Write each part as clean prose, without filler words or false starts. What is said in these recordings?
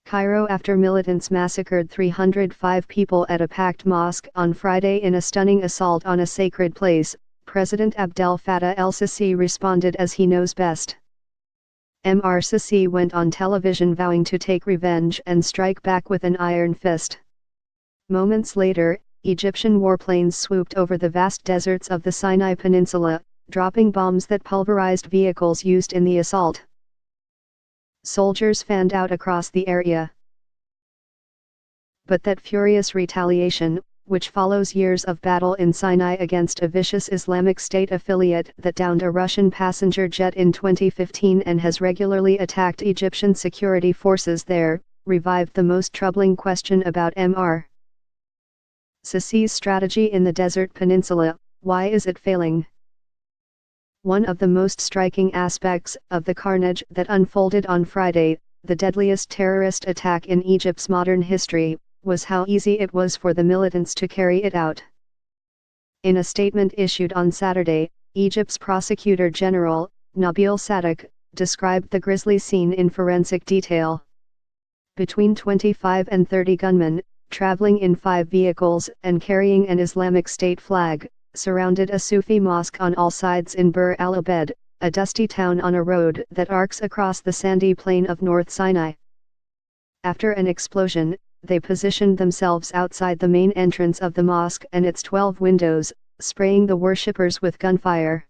Cairo after militants massacred 305 people at a packed mosque on Friday in a stunning assault on a sacred place, President Abdel Fattah el-Sisi responded as he knows best. Mr. Sisi went on television vowing to take revenge and strike back with an iron fist. Moments later, Egyptian warplanes swooped over the vast deserts of the Sinai Peninsula, dropping bombs that pulverized vehicles used in the assault. Soldiers fanned out across the area. But that furious retaliation, which follows years of battle in Sinai against a vicious Islamic State affiliate that downed a Russian passenger jet in 2015 and has regularly attacked Egyptian security forces there, revived the most troubling question about Mr. Sisi's strategy in the Desert Peninsula: why is it failing? One of the most striking aspects of the carnage that unfolded on Friday, the deadliest terrorist attack in Egypt's modern history, was how easy it was for the militants to carry it out. In a statement issued on Saturday, Egypt's Prosecutor General, Nabil Sadik, described the grisly scene in forensic detail. Between 25 and 30 gunmen, traveling in 5 vehicles and carrying an Islamic State flag, surrounded a Sufi mosque on all sides in Bir al-Abed, a dusty town on a road that arcs across the sandy plain of North Sinai. After an explosion, they positioned themselves outside the main entrance of the mosque and its 12 windows, spraying the worshippers with gunfire.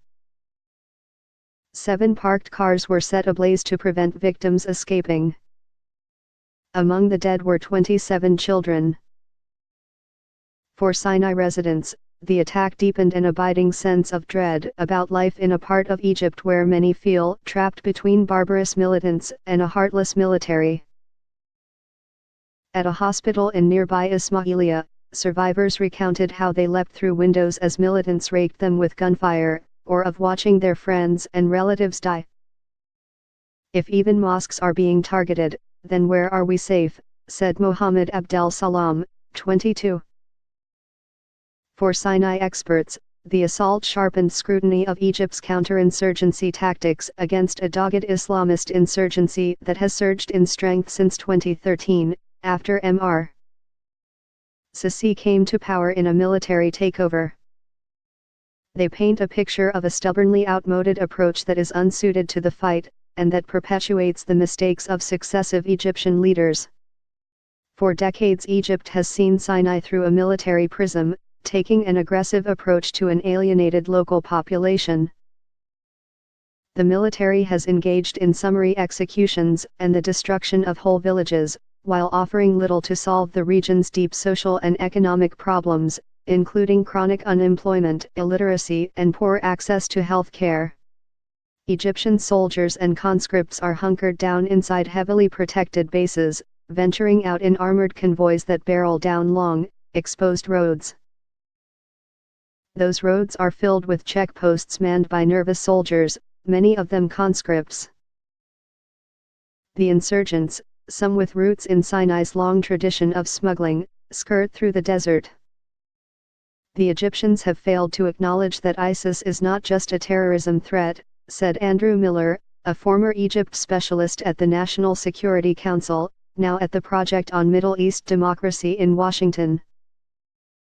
7 parked cars were set ablaze to prevent victims escaping. Among the dead were 27 children. For Sinai residents, the attack deepened an abiding sense of dread about life in a part of Egypt where many feel trapped between barbarous militants and a heartless military. At a hospital in nearby Ismailia, survivors recounted how they leapt through windows as militants raked them with gunfire, or of watching their friends and relatives die. If even mosques are being targeted, then where are we safe, said Mohammed Abdel Salam, 22. For Sinai experts, the assault sharpened scrutiny of Egypt's counterinsurgency tactics against a dogged Islamist insurgency that has surged in strength since 2013, after Mr. Sisi came to power in a military takeover. They paint a picture of a stubbornly outmoded approach that is unsuited to the fight, and that perpetuates the mistakes of successive Egyptian leaders. For decades Egypt has seen Sinai through a military prism, taking an aggressive approach to an alienated local population. The military has engaged in summary executions and the destruction of whole villages, while offering little to solve the region's deep social and economic problems, including chronic unemployment, illiteracy, and poor access to health care. Egyptian soldiers and conscripts are hunkered down inside heavily protected bases, venturing out in armored convoys that barrel down long, exposed roads. Those roads are filled with checkposts manned by nervous soldiers, many of them conscripts. The insurgents, some with roots in Sinai's long tradition of smuggling, skirt through the desert. The Egyptians have failed to acknowledge that ISIS is not just a terrorism threat, said Andrew Miller, a former Egypt specialist at the National Security Council, now at the Project on Middle East Democracy in Washington.